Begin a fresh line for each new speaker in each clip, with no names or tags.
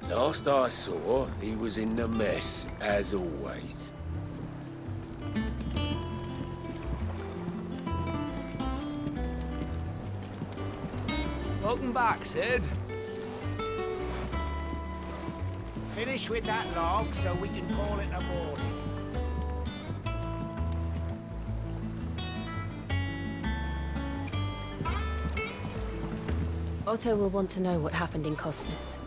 Last I saw, he was in the mess, as always.
Welcome back, Sid.
Finish with that log so we can call it a morning.
Otto will want to know what happened in Cosnus.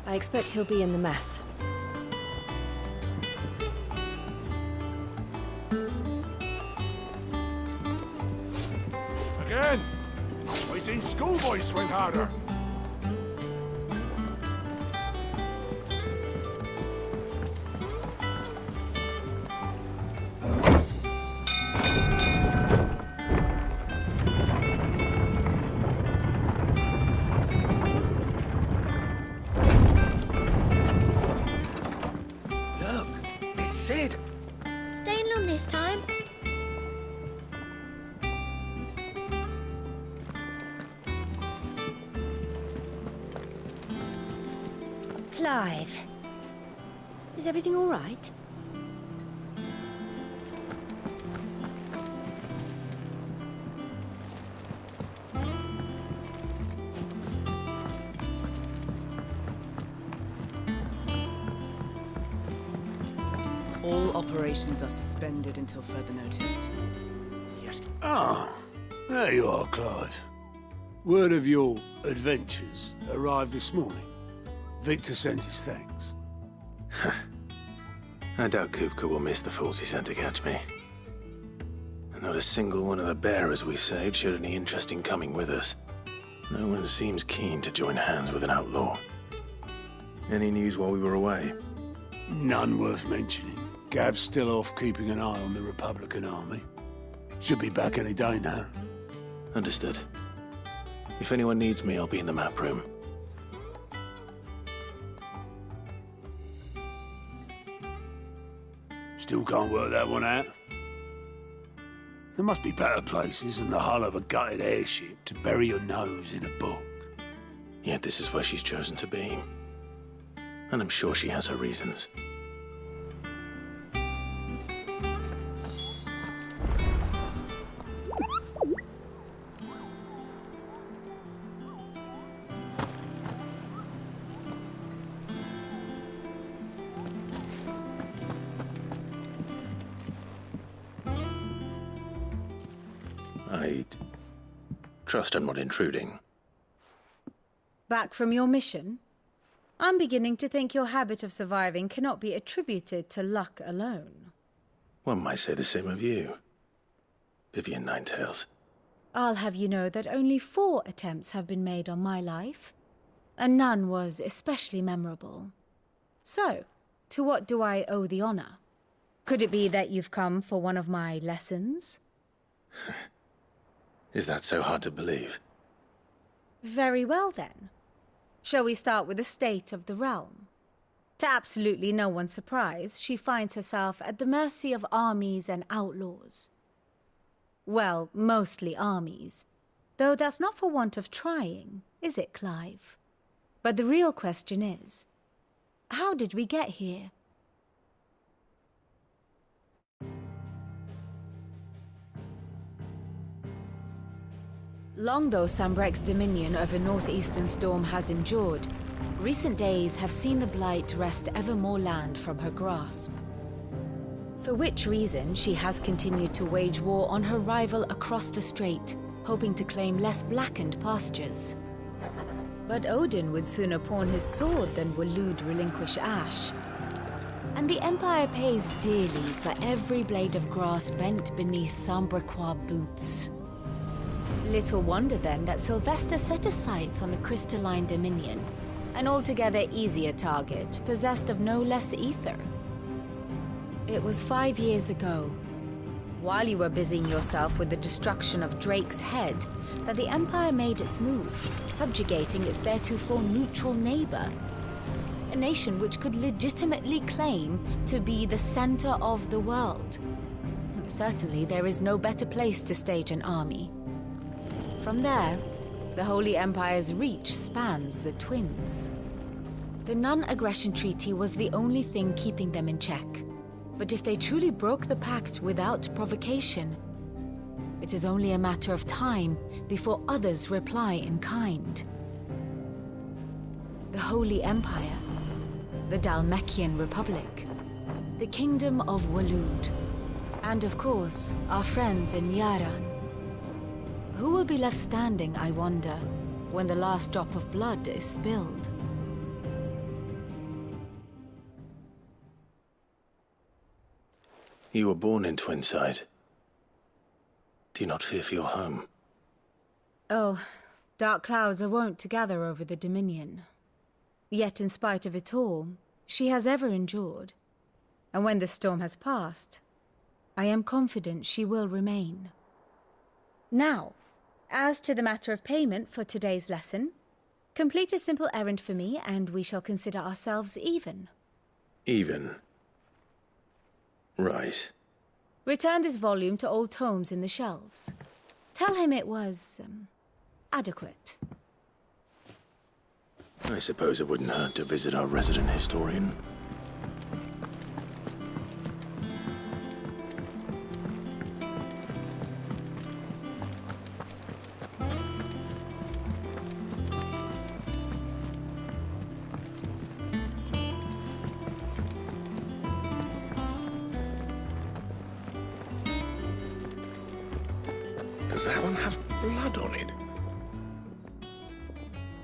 I expect he'll be in the mess.
Again! I seen schoolboys swing harder.
Sid!
Staying long this time? Clive. Is everything all right?
All operations are suspended until further notice.
Yes.
Ah, there you are, Clive. Word of your adventures arrived this morning. Victor sent his thanks.
I doubt Kupka will miss the fools he sent to catch me. And not a single one of the bearers we saved showed any interest in coming with us. No one seems keen to join hands with an outlaw. Any news while we were away?
None worth mentioning. Gav's still off keeping an eye on the Republican army. Should be back any day now.
Understood. If anyone needs me, I'll be in the map room.
Still can't work that one out. There must be better places than the hull of a gutted airship to bury your nose in a book.
Yet this is where she's chosen to be. And I'm sure she has her reasons. I trust I'm not intruding.
Back from your mission? I'm beginning to think your habit of surviving cannot be attributed to luck alone.
One might say the same of you, Vivian Ninetails.
I'll have you know that only 4 attempts have been made on my life, and none was especially memorable. So, to what do I owe the honor? Could it be that you've come for one of my lessons?
Is that so hard to believe?
Very well, then. Shall we start with the state of the realm? To absolutely no one's surprise, she finds herself at the mercy of armies and outlaws. Well, mostly armies. Though that's not for want of trying, is it, Clive? But the real question is, how did we get here? Long though Sambrek's dominion over northeastern Storm has endured, recent days have seen the Blight wrest ever more land from her grasp. For which reason she has continued to wage war on her rival across the strait, hoping to claim less blackened pastures. But Odin would sooner pawn his sword than Waloed relinquish Ash. And the Empire pays dearly for every blade of grass bent beneath Sambrequois boots. Little wonder then that Sylvester set his sights on the crystalline dominion, an altogether easier target, possessed of no less ether. It was 5 years ago, while you were busying yourself with the destruction of Drake's head, that the Empire made its move, subjugating its theretofore neutral neighbor. A nation which could legitimately claim to be the center of the world. Certainly there is no better place to stage an army. From there, the Holy Empire's reach spans the Twins. The non-aggression treaty was the only thing keeping them in check. But if they truly broke the pact without provocation, it is only a matter of time before others reply in kind. The Holy Empire, the Dhalmekian Republic, the Kingdom of Waloed, and of course, our friends in Yaran. Who will be left standing, I wonder, when the last drop of blood is spilled?
You were born in Twinside. Do you not fear for your home?
Oh, dark clouds are wont to gather over the Dominion. Yet in spite of it all, she has ever endured. And when the storm has passed, I am confident she will remain. Now, as to the matter of payment for today's lesson, complete a simple errand for me and we shall consider ourselves even.
Even? Right.
Return this volume to old tomes in the shelves. Tell him it was, adequate.
I suppose it wouldn't hurt to visit our resident historian.
Does that one have blood on it?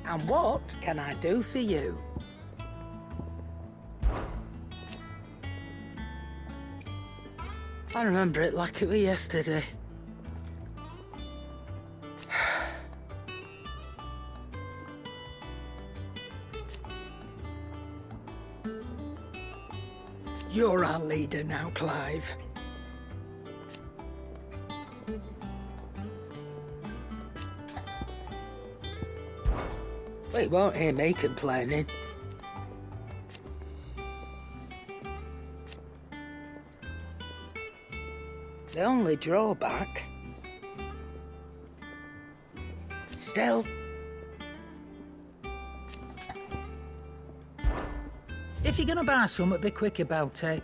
And what can I do for you?
I remember it like it was yesterday.
You're our leader now, Clive. Well, you won't hear me complaining. The only drawback... Still... If you're gonna buy something, be quick about it.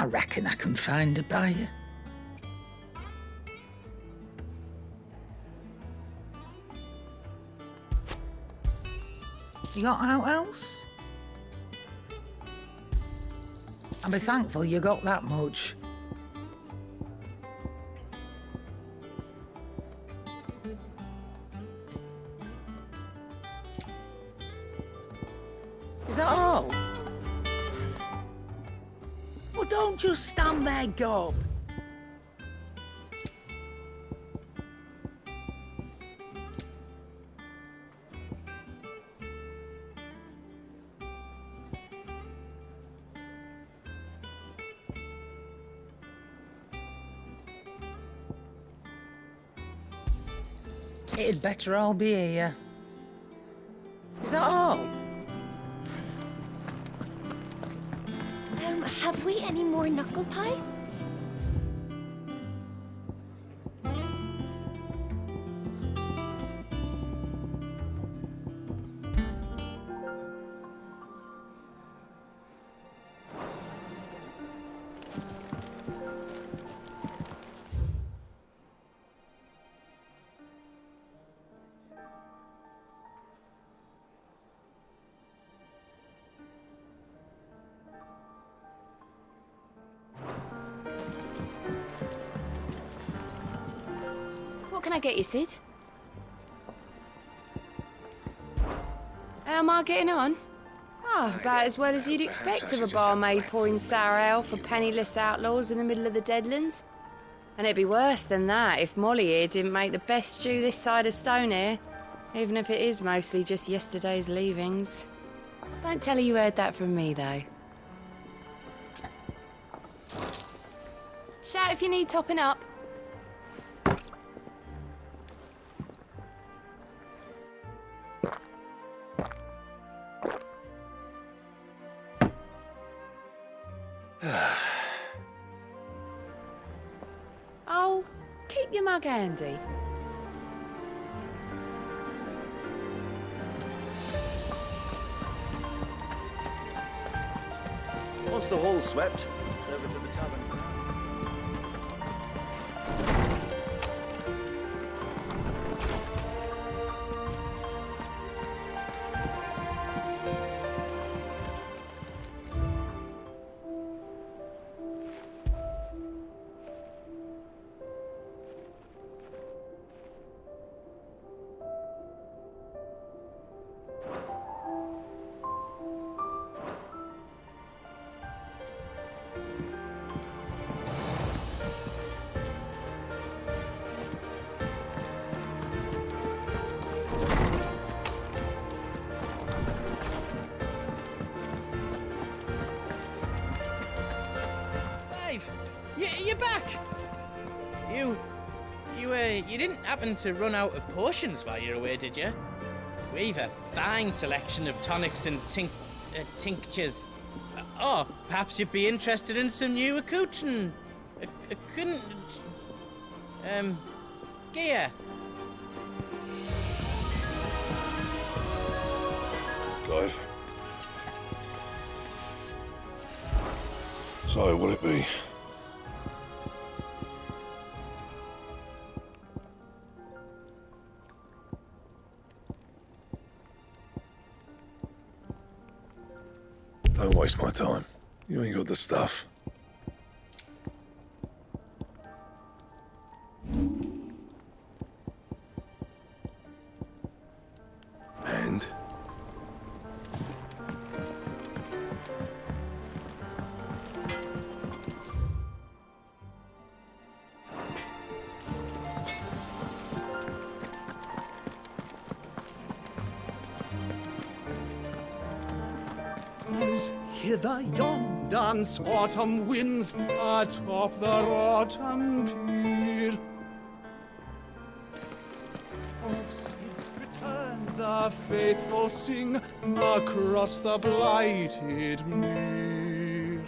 I reckon I can find a buyer. You got out else? I'll be thankful you got that much. Is that all? Well, don't just stand there, gob. It'd better all be here. Is that all?
Have we any more knuckle pies?
What can I get you, Sid? How am I getting on? Oh, about as well as you'd expect of a barmaid pouring sour ale for penniless outlaws in the middle of the Deadlands. And it'd be worse than that if Molly here didn't make the best stew this side of Stone here. Even if it is mostly just yesterday's leavings. Don't tell her you heard that from me, though. Shout if you need topping up. Oh, keep your mug handy.
Once the hall's swept, it's over to the tavern.
You're back! You didn't happen to run out of potions while you're away, did you? We've a fine selection of tonics and tinctures. Oh, perhaps you'd be interested in some new accoutrement. Gear.
Clive. So, what'll it be? Don't waste my time. You ain't got the stuff. And?
Hither yon dance autumn winds atop the autumn pier. Of Sid's return the faithful sing across the blighted mere.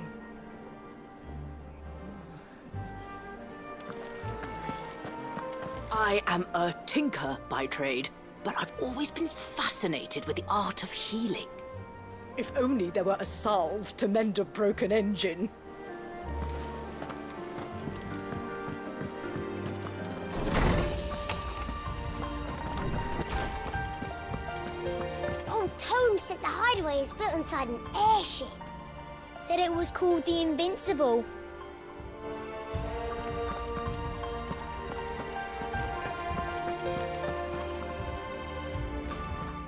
I am a tinker by trade, but I've always been fascinated with the art of healing.
If only there were a salve to mend a broken engine.
Old Tome said the hideaway is built inside an airship. Said it was called the Invincible.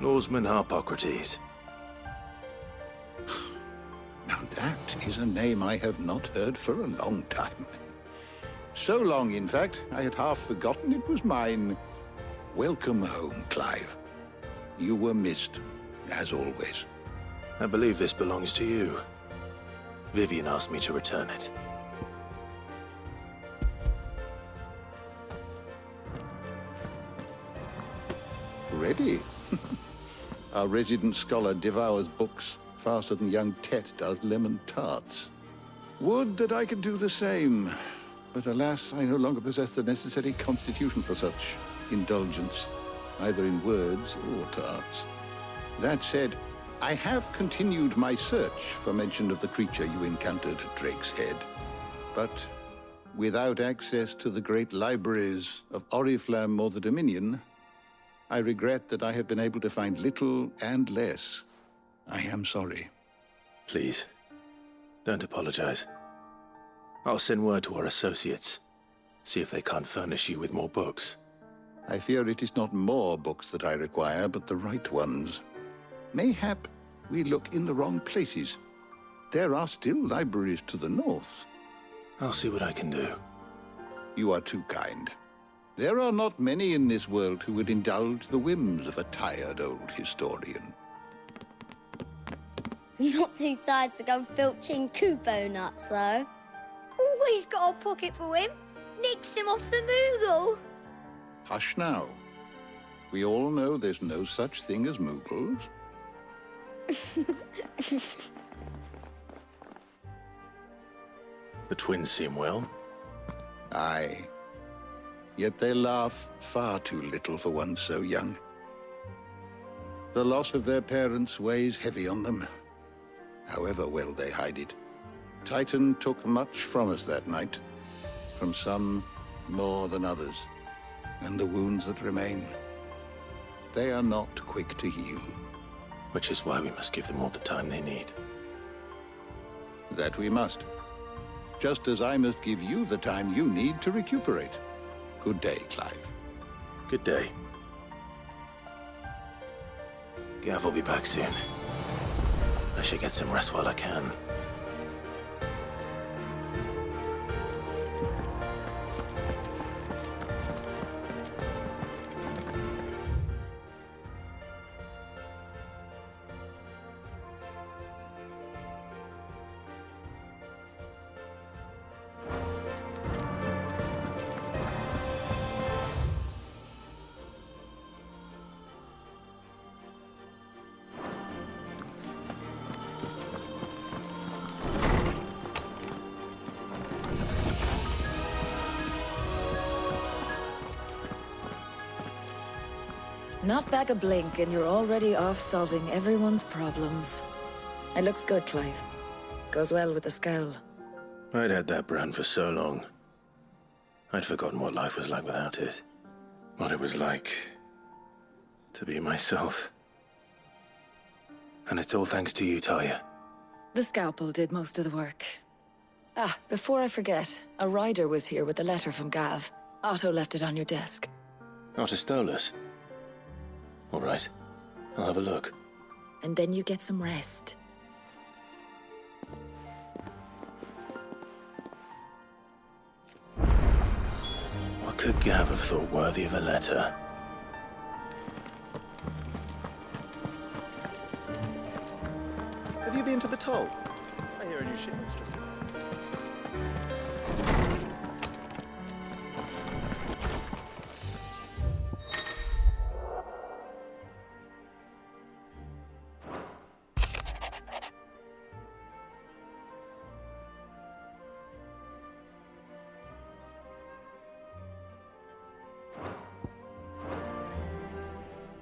Norseman Harpocrates.
That is a name I have not heard for a long time. So long, in fact, I had half forgotten it was mine. Welcome home, Clive. You were missed, as always.
I believe this belongs to you. Vivian asked me to return it.
Ready? Our resident scholar devours books faster than young Tet does lemon tarts. Would that I could do the same, but alas, I no longer possess the necessary constitution for such indulgence, either in words or tarts. That said, I have continued my search for mention of the creature you encountered at Drake's Head, but without access to the great libraries of Oriflamme or the Dominion, I regret that I have been able to find little and less. I am sorry.
Please, don't apologize. I'll send word to our associates. See if they can't furnish you with more books.
I fear it is not more books that I require, but the right ones. Mayhap we look in the wrong places. There are still libraries to the north.
I'll see what I can do.
You are too kind. There are not many in this world who would indulge the whims of a tired old historian.
Not too tired to go filching Kupo nuts, though. Always got a pocket for him. Nicks him off the Moogle.
Hush now. We all know there's no such thing as Moogles.
The twins seem well.
Aye. Yet they laugh far too little for one so young. The loss of their parents weighs heavy on them, however well they hide it. Titan took much from us that night, from some more than others, and the wounds that remain, they are not quick to heal.
Which is why we must give them all the time they need.
That we must. Just as I must give you the time you need to recuperate. Good day, Clive.
Good day. Gav will be back soon. I should get some rest while I can.
Not back a blink and you're already off solving everyone's problems. It looks good, Clive. Goes well with the scowl.
I'd had that brand for so long. I'd forgotten what life was like without it. What it was like to be myself. And it's all thanks to you, Talia.
The scalpel did most of the work. Ah, before I forget, a rider was here with a letter from Gav. Otto left it on your desk.
Otto stole us. All right, I'll have a look.
And then you get some rest.
What could Gav have thought worthy of a letter?
Have you been to the toll? I hear a new shipment's just...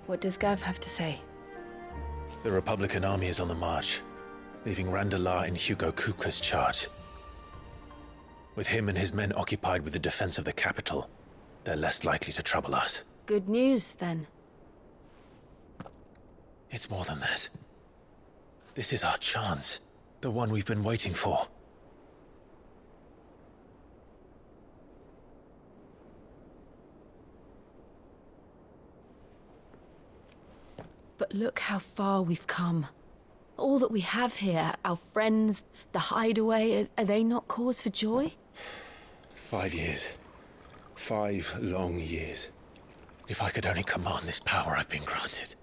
What does Gav have to say?
The Republican army is on the march, leaving Randalar in Hugo Kupka's charge. With him and his men occupied with the defense of the capital, they're less likely to trouble us.
Good news, then.
It's more than that. This is our chance, the one we've been waiting for.
But look how far we've come. All that we have here, our friends, the hideaway, are they not cause for joy?
5 years. 5 long years. If I could only command this power I've been granted,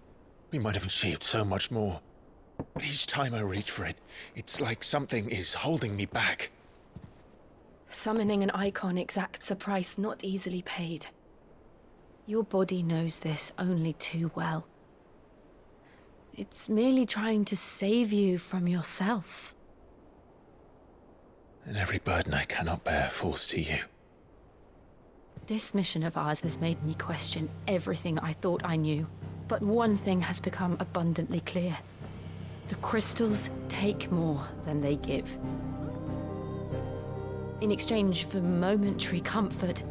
we might have achieved so much more. But each time I reach for it, it's like something is holding me back.
Summoning an icon exacts a price not easily paid. Your body knows this only too well. It's merely trying to save you from yourself.
And every burden I cannot bear falls to you.
This mission of ours has made me question everything I thought I knew. But one thing has become abundantly clear. The crystals take more than they give. In exchange for momentary comfort,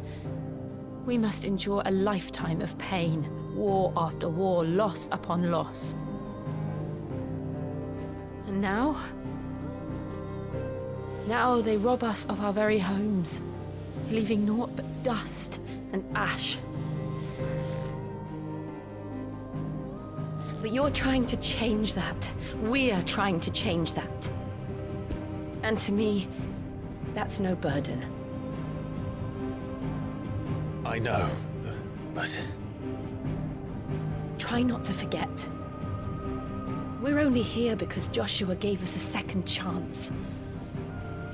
we must endure a lifetime of pain, war after war, loss upon loss. And now they rob us of our very homes, leaving naught but dust and ash. But you're trying to change that. We're trying to change that. And to me, that's no burden.
I know, but...
Try not to forget. We're only here because Joshua gave us a second chance.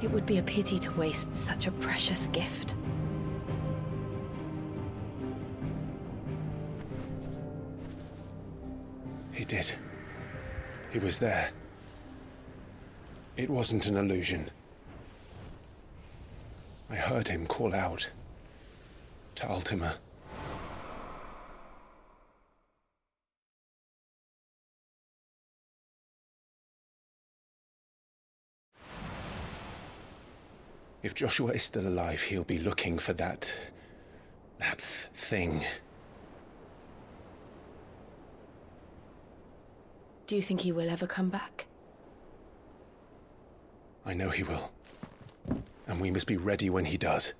It would be a pity to waste such a precious gift.
He did. He was there. It wasn't an illusion. I heard him call out to Ultima. If Joshua is still alive, he'll be looking for that thing.
Do you think he will ever come back?
I know he will. And we must be ready when he does.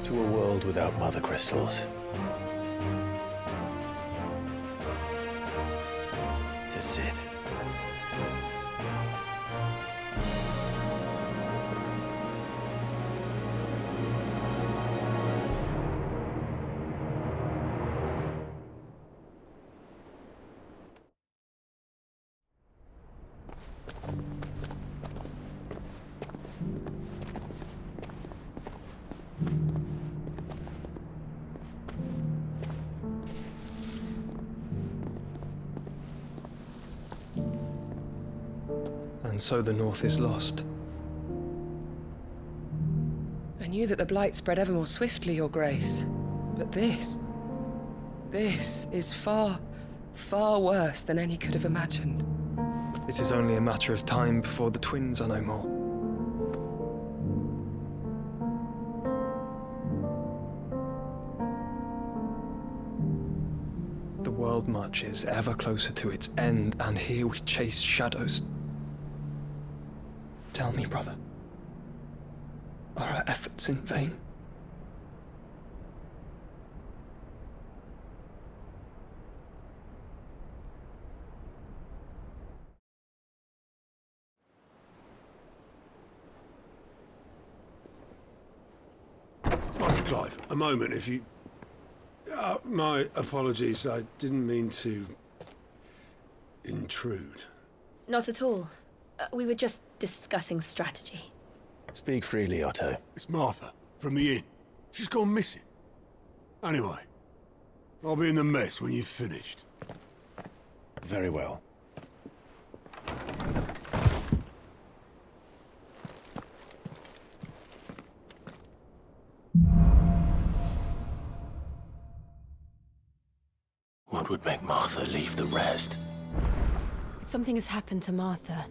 To a world without mother crystals. To Sid.
And so the North is lost.
I knew that the blight spread ever more swiftly, Your Grace. But this is far, far worse than any could have imagined.
It is only a matter of time before the twins are no more. The world marches ever closer to its end, and here we chase shadows. Tell me, brother, are our efforts in vain?
Master Clive, a moment, if you... my apologies, I didn't mean to... intrude.
Not at all. We were just discussing strategy.
Speak freely, Otto.
It's Martha, from the inn. She's gone missing. Anyway, I'll be in the mess when you've finished.
Very well. What would make Martha leave the rest?
Something has happened to Martha.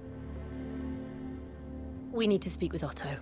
We need to speak with Otto.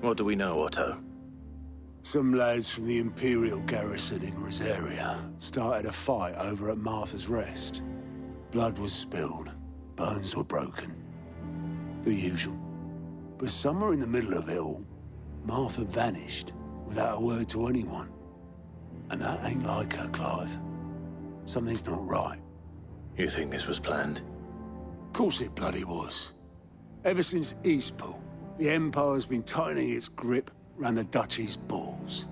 What do we know, Otto?
Some lads from the Imperial garrison in Rosaria started a fight over at Martha's Rest. Blood was spilled, bones were broken. The usual. But somewhere in the middle of it all, Martha vanished without a word to anyone. And that ain't like her, Clive. Something's not right.
You think this was planned?
Of course it bloody was. Ever since Eastpool, the Empire's been tightening its grip round the Duchy's balls.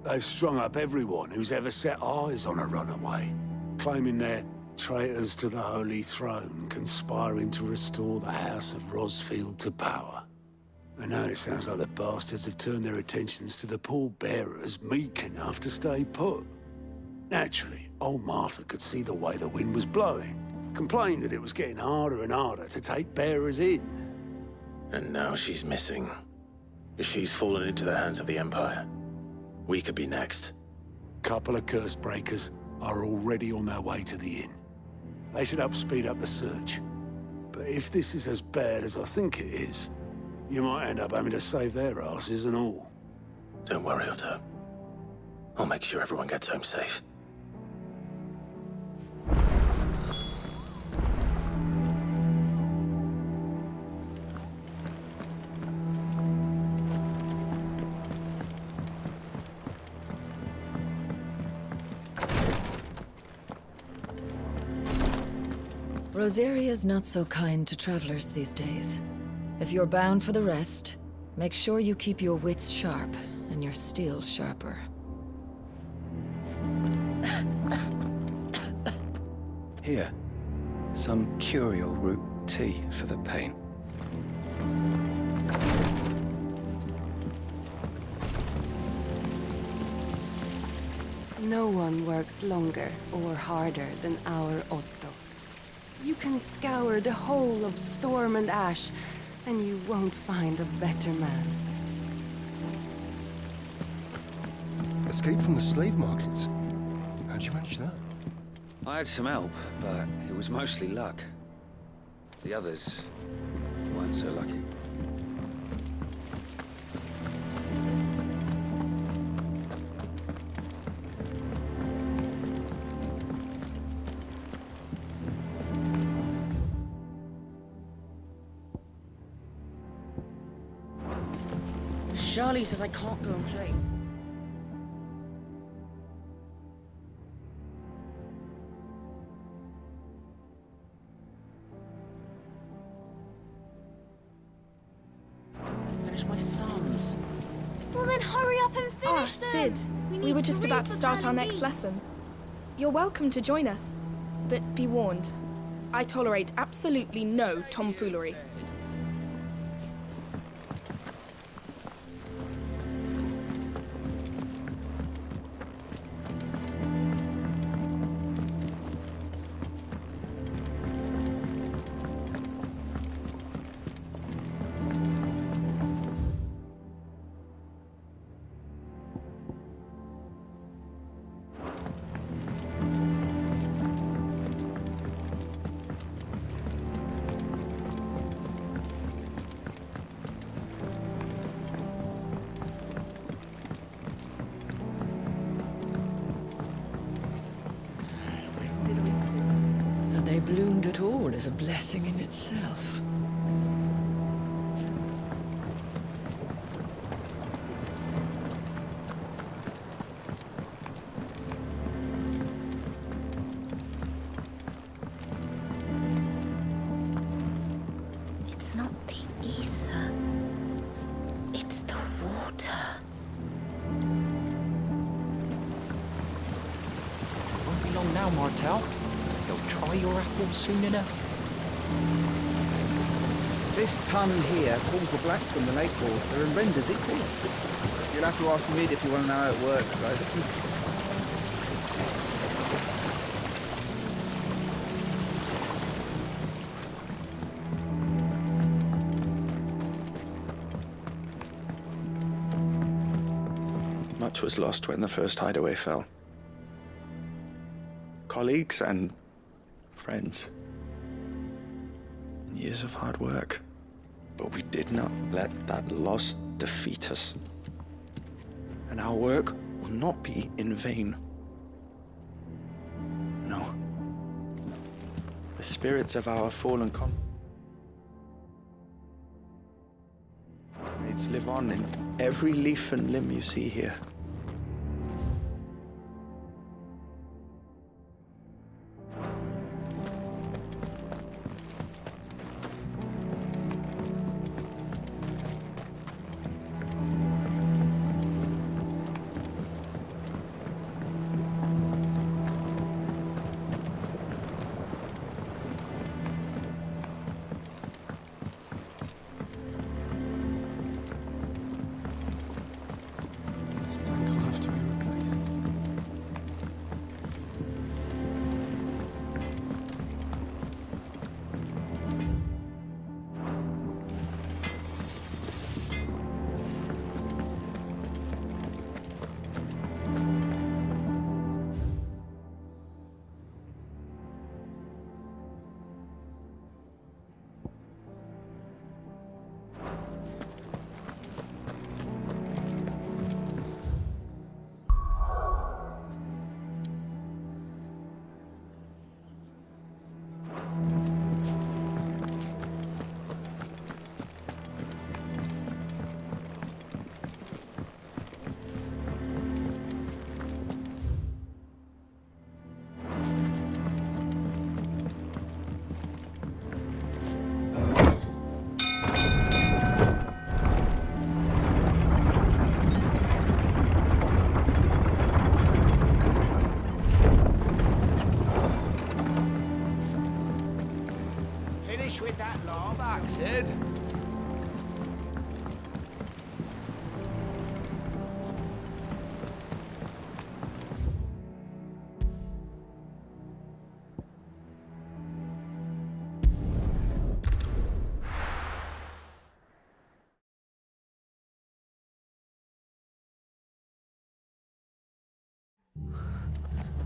They've strung up everyone who's ever set eyes on a runaway, claiming they're traitors to the Holy Throne, conspiring to restore the House of Rosfield to power. I know it sounds like the bastards have turned their attentions to the pallbearers meek enough to stay put. Naturally, old Martha could see the way the wind was blowing, complained that it was getting harder and harder to take bearers in.
And now she's missing. If she's fallen into the hands of the Empire, we could be next.
Couple of curse breakers are already on their way to the inn. They should help speed up the search. But if this is as bad as I think it is, you might end up having to save their asses and all.
Don't worry, Otto. I'll make sure everyone gets home safe.
Rosaria's not so kind to travelers these days. If you're bound for the rest, make sure you keep your wits sharp and your steel sharper.
Here, some curial root tea for the pain.
No one works longer or harder than our Otto. You can scour the whole of Storm and Ash, and you won't find a better man.
Escape from the slave markets? How'd you manage that?
I had some help, but it was mostly luck. The others weren't so lucky.
Charlie says I can't go and play. I finished my sums.
Well then hurry up and finish them!
Sid, we were just about to start our next lesson. You're welcome to join us, but be warned. I tolerate absolutely no tomfoolery.
They bloomed at all is a blessing in itself.
It's not the ether. It's the water.
Won't be long now, Martel. You'll try your apples soon enough.
This tunnel here pulls the black from the lake water and renders it clear. You'll have to ask Mid if you want to know how it works, though.
Much was lost when the first hideaway fell. Colleagues and friends. Years of hard work. But we did not let that loss defeat us. And our work will not be in vain. No. The spirits of our fallen comrades live on in every leaf and limb you see here.
finished with that lot?
Back, Sid.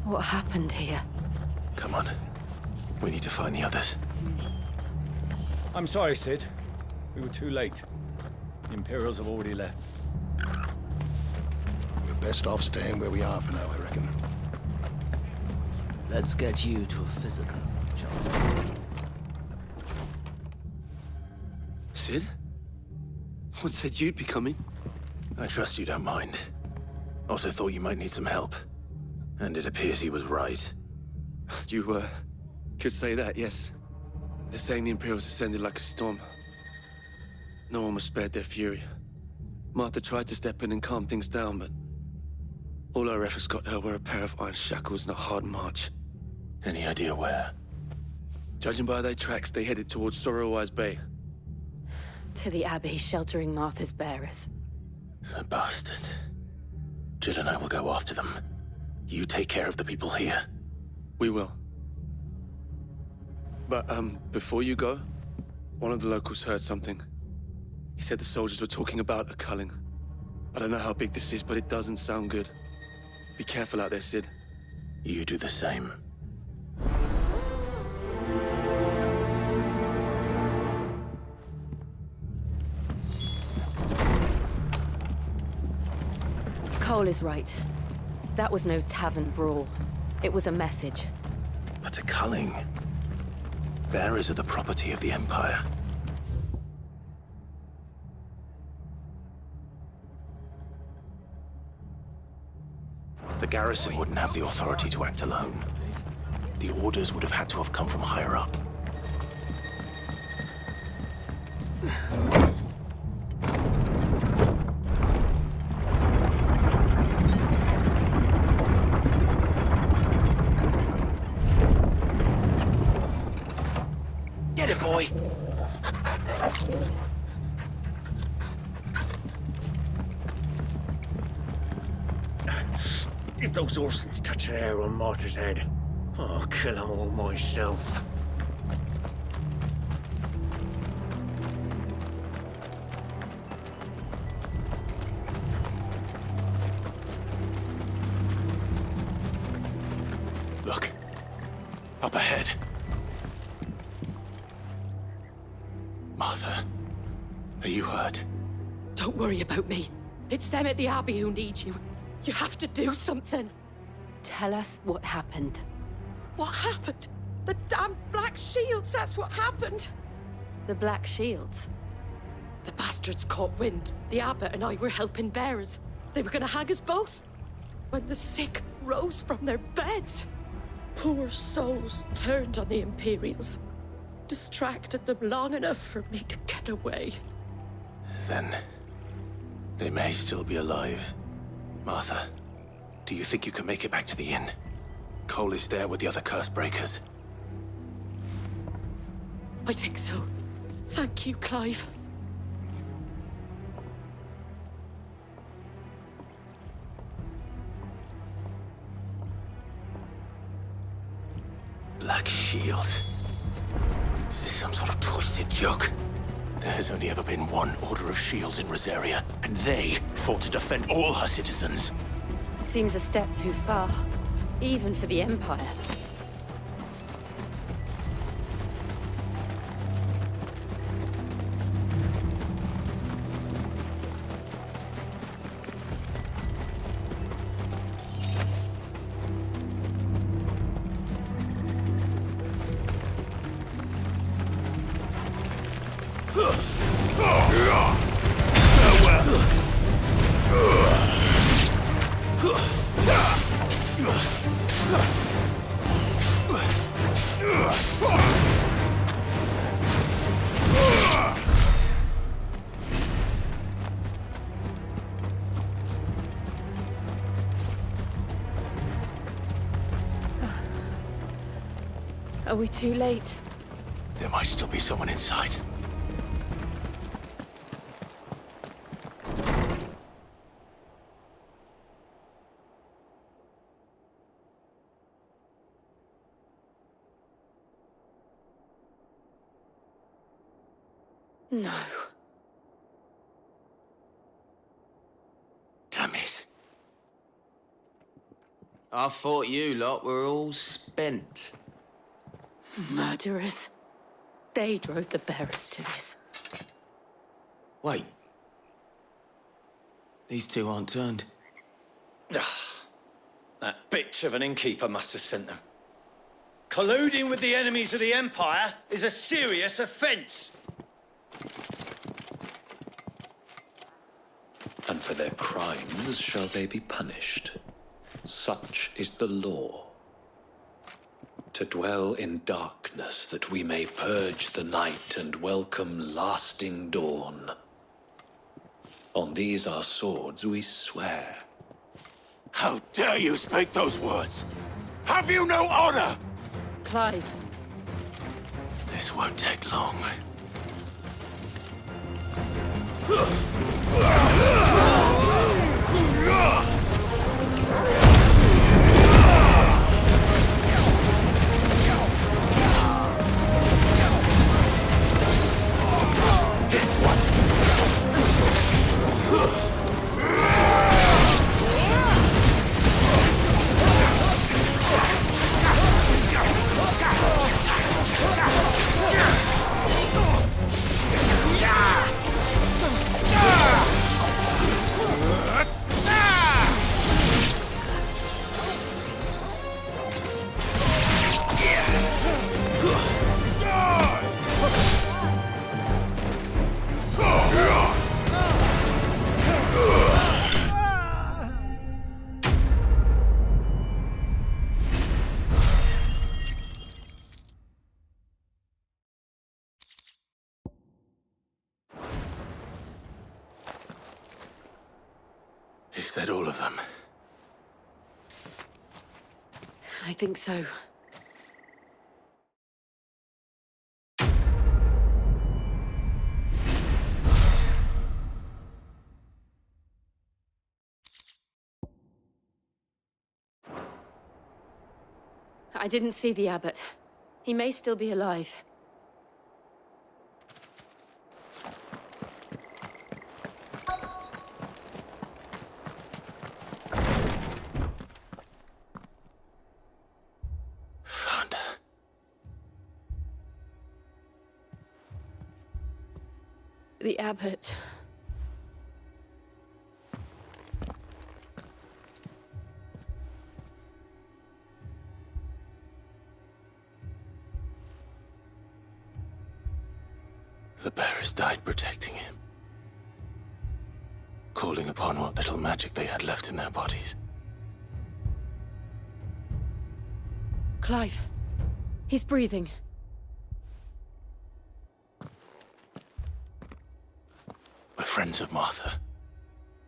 What happened here?
Come on. We need to find the others.
I'm sorry, Sid. We were too late. The Imperials have already left.
We're best off staying where we are for now, I reckon.
Let's get you to a physical, Charles.
Sid? What said you'd be coming? I trust you don't mind. Also thought you might need some help. And it appears he was right.
You, could say that, yes. They're saying the Imperials ascended like a storm. No one was spared their fury. Martha tried to step in and calm things down, but all her efforts got her were a pair of iron shackles and a hard march.
Any idea where?
Judging by their tracks, they headed towards Sorrowwise Bay.
To the Abbey sheltering Martha's bearers.
The bastards. Jill and I will go after them. You take care of the people here.
We will. But, before you go, one of the locals heard something. He said the soldiers were talking about a culling. I don't know how big this is, but it doesn't sound good. Be careful out there, Sid.
You do the same.
Cole is right. That was no tavern brawl. It was a message.
But a culling. Bearers are the property of the Empire. The garrison wouldn't have the authority to act alone. The orders would have had to have come from higher up. Get it, boy!
If those Orsons touch an hair on Martha's head, I'll kill them all myself.
Look. Up ahead. Martha, are you hurt?
Don't worry about me. It's them at the Abbey who need you. You have to do something.
Tell us what happened.
What happened? The damn Black Shields, that's what happened.
The Black Shields?
The bastards caught wind. The abbot and I were helping bearers. They were gonna hang us both. When the sick rose from their beds, poor souls turned on the Imperials. Distracted them long enough for me to get away.
Then, they may still be alive. Martha, do you think you can make it back to the inn? Cole is there with the other curse breakers.
I think so. Thank you, Clive.
Black Shields. Is this some sort of twisted joke? There has only ever been one Order of Shields in Rosaria, and they fought to defend all her citizens.
Seems a step too far, even for the Empire. Are we too late?
There might still be someone inside.
No.
Damn it.
I thought you lot were all spent.
Murderers. They drove the bearers to this.
Wait. These two aren't turned.
That bitch of an innkeeper must have sent them. Colluding with the enemies of the Empire is a serious offence.
And for their crimes shall they be punished. Such is the law. To dwell in darkness that we may purge the night and welcome lasting dawn. On these our swords we swear.
How dare you speak those words? Have you no honor?
Clive.
This won't take long. Is that all of them?
I think so. I didn't see the abbot. He may still be alive. The abbot.
The bearers died protecting him. Calling upon what little magic they had left in their bodies.
Clive. He's breathing.
We're friends of Martha.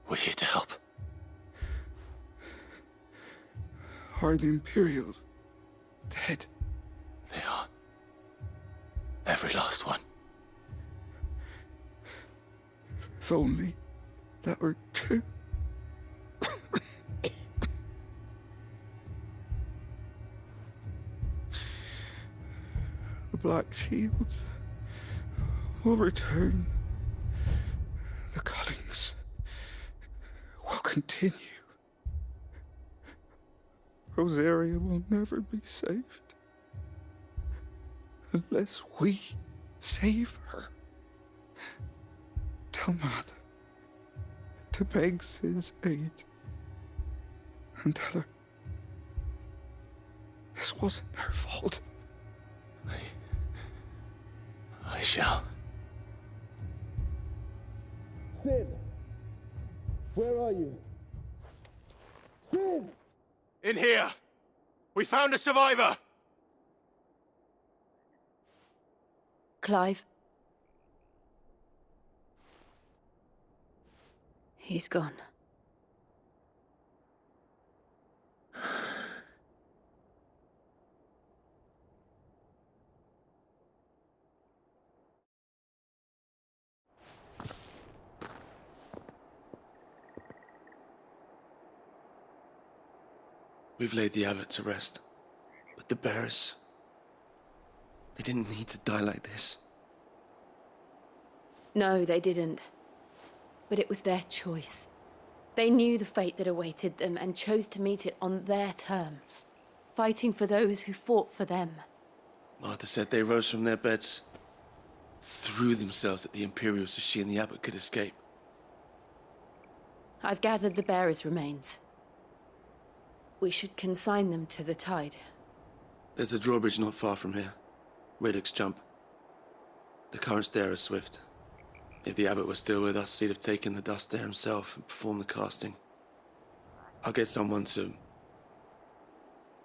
We're here to help.
Are the Imperials dead?
They are. Every last one.
If only that were true. The Black Shields will return. The cullings will continue. Rosaria will never be saved unless we save her. Tell Mother to beg Sid's aid and tell her this wasn't her fault.
I shall.
Sid! Where are you? Sid!
In here! We found a survivor!
Clive. He's gone.
We've laid the abbot to rest. But the bearers... they didn't need to die like this.
No, they didn't. But it was their choice. They knew the fate that awaited them and chose to meet it on their terms, fighting for those who fought for them.
Martha said they rose from their beds, threw themselves at the Imperials so she and the abbot could escape.
I've gathered the bearers' remains. We should consign them to the tide.
There's a drawbridge not far from here. Radix jump. The currents there are swift. If the abbot was still with us, he'd have taken the dust there himself and performed the casting. I'll get someone to...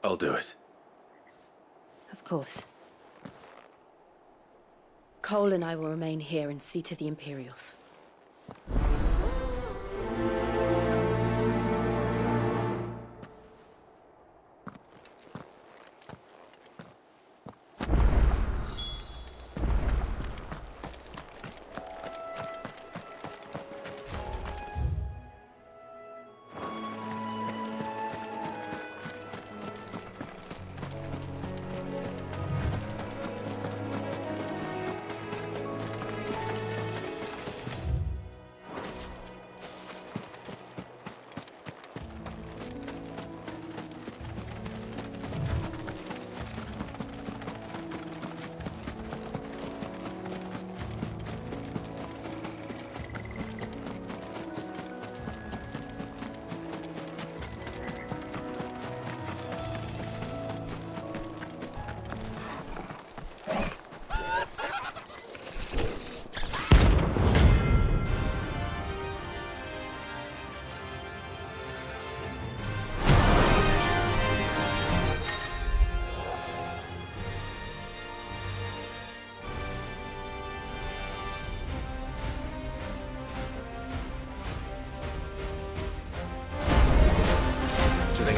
I'll do it.
Of course. Cole and I will remain here and see to the Imperials.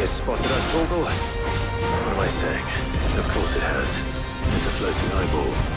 Spotted us, Torgal? What am I saying? Of course it has. It's a floating eyeball.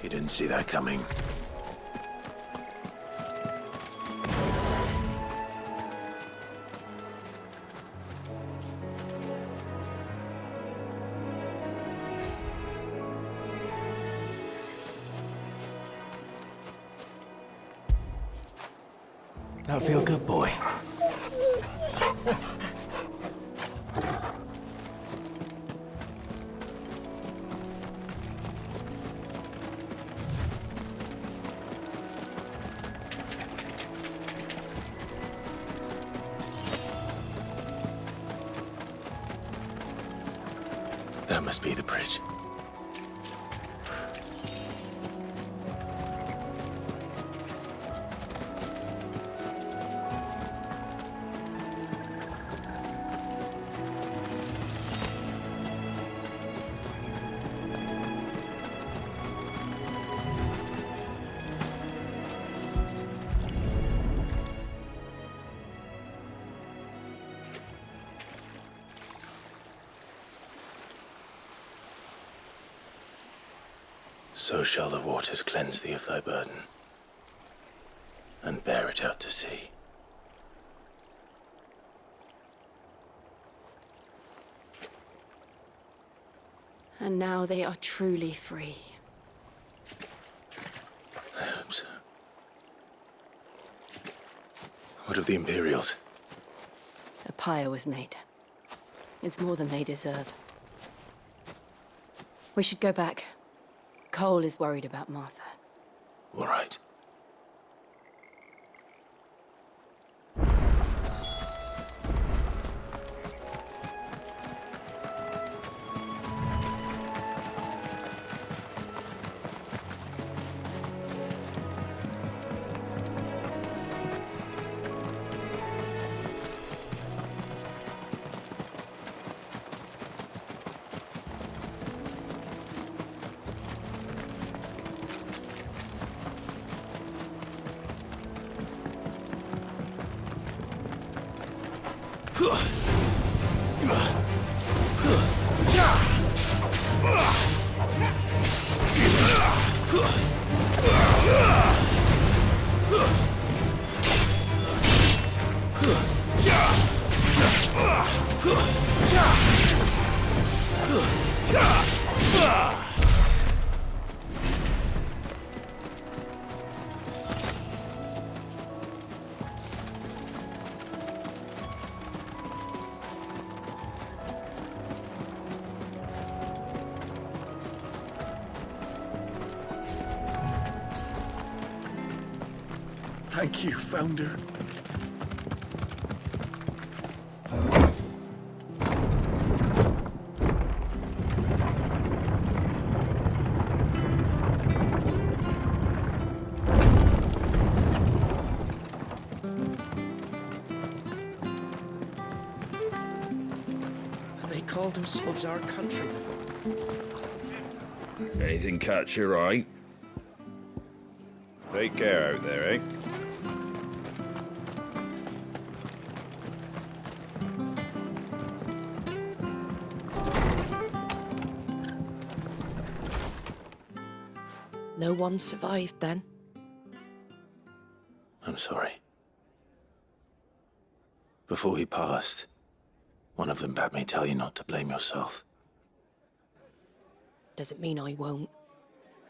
You didn't see that coming.
That feel good, boy?
That must be the bridge. So shall the waters cleanse thee of thy burden, and bear it out to sea.
And now they are truly free.
I hope so. What of the Imperials?
A pyre was made. It's more than they deserve. We should go back. Cole is worried about Martha.
All right.
Thank you, Founder.
They called themselves our countrymen.
Anything catch your eye? Take care out there, eh?
No one survived then?
I'm sorry. Before he passed, one of them bade me tell you not to blame yourself.
Doesn't mean I won't.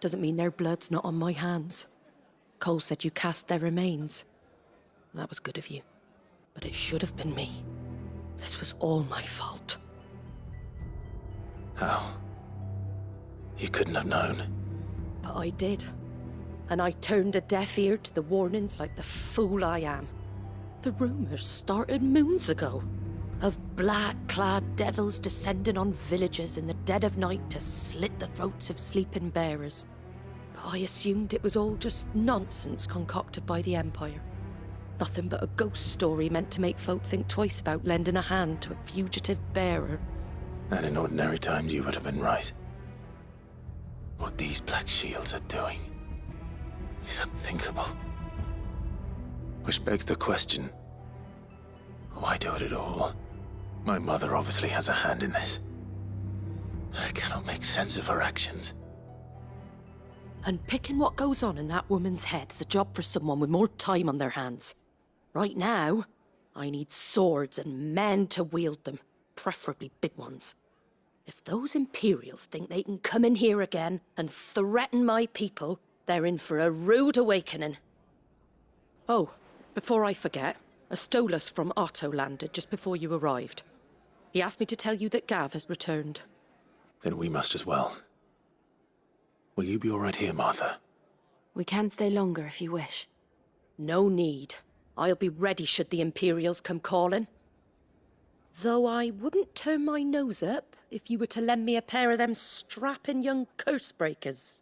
Doesn't mean their blood's not on my hands. Cole said you cast their remains. That was good of you. But it should have been me. This was all my fault.
How? You couldn't have known.
But I did. And I turned a deaf ear to the warnings like the fool I am. The rumors started moons ago. Of black-clad devils descending on villages in the dead of night to slit the throats of sleeping bearers. But I assumed it was all just nonsense concocted by the Empire. Nothing but a ghost story meant to make folk think twice about lending a hand to a fugitive bearer.
And in ordinary times you would have been right. What these Black Shields are doing is unthinkable. Which begs the question, why do it at all? My mother obviously has a hand in this. I cannot make sense of her actions.
Unpicking what goes on in that woman's head is a job for someone with more time on their hands. Right now, I need swords and men to wield them, preferably big ones. If those Imperials think they can come in here again and threaten my people, they're in for a rude awakening. Oh, before I forget, a Stolas from Otto landed just before you arrived. He asked me to tell you that Gav has returned.
Then we must as well. Will you be all right here, Martha?
We can stay longer if you wish.
No need. I'll be ready should the Imperials come calling. Though I wouldn't turn my nose up if you were to lend me a pair of them strapping young curse breakers.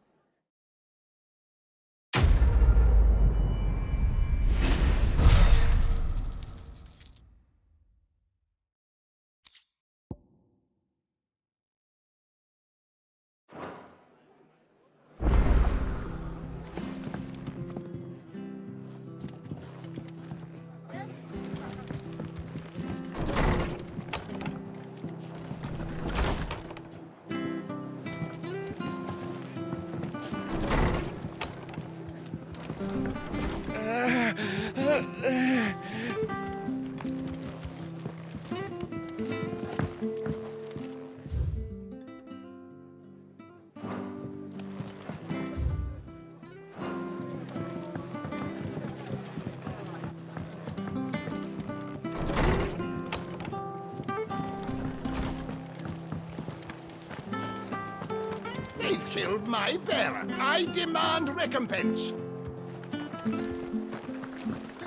They've killed my bearer. I demand recompense.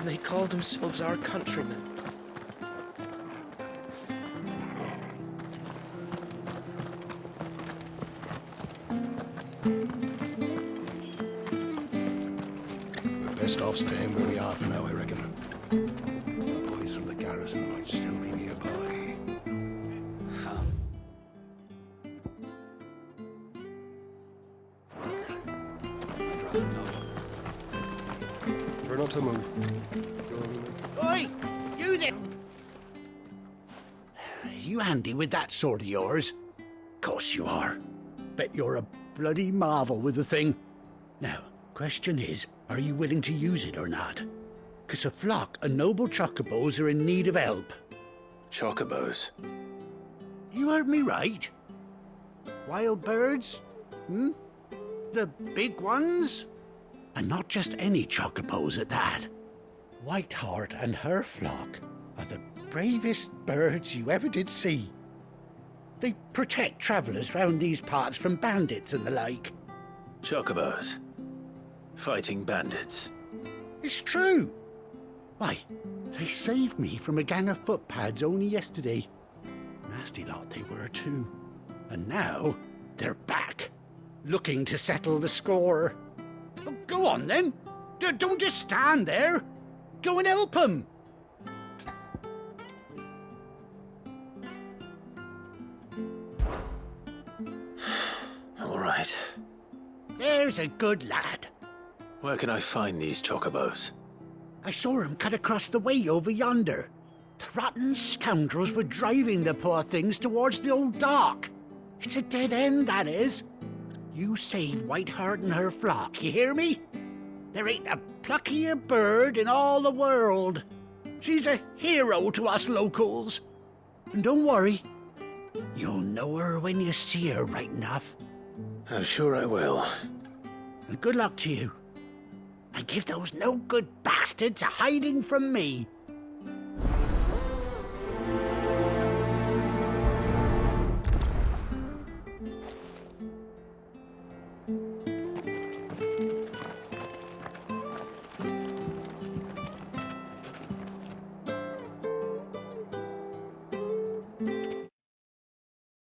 They called themselves our countrymen.
We're best off staying where we are for now, I reckon. The boys from the garrison might still be nearby.
Try not to move.
Oi! You there! You handy with that sword of yours? Course you are. Bet you're a bloody marvel with the thing. Now, question is, are you willing to use it or not? 'Cause a flock of noble chocobos are in need of help.
Chocobos?
You heard me right. Wild birds? Hmm? The big ones? And not just any chocobos at that. Whiteheart and her flock are the bravest birds you ever did see. They protect travellers round these parts from bandits and the like.
Chocobos? Fighting bandits?
It's true. Why, they saved me from a gang of footpads only yesterday. Nasty lot they were too. And now they're back, looking to settle the score. Well, go on then. Don't just stand there. Go and help them.
All right.
There's a good lad.
Where can I find these chocobos?
I saw him cut across the way over yonder. The rotten scoundrels were driving the poor things towards the old dock. It's a dead end, that is. You save Whiteheart and her flock, you hear me? There ain't a pluckier bird in all the world. She's a hero to us locals. And don't worry, you'll know her when you see her right enough.
I'm sure I will.
And good luck to you. And give those no-good bastards a hiding from me.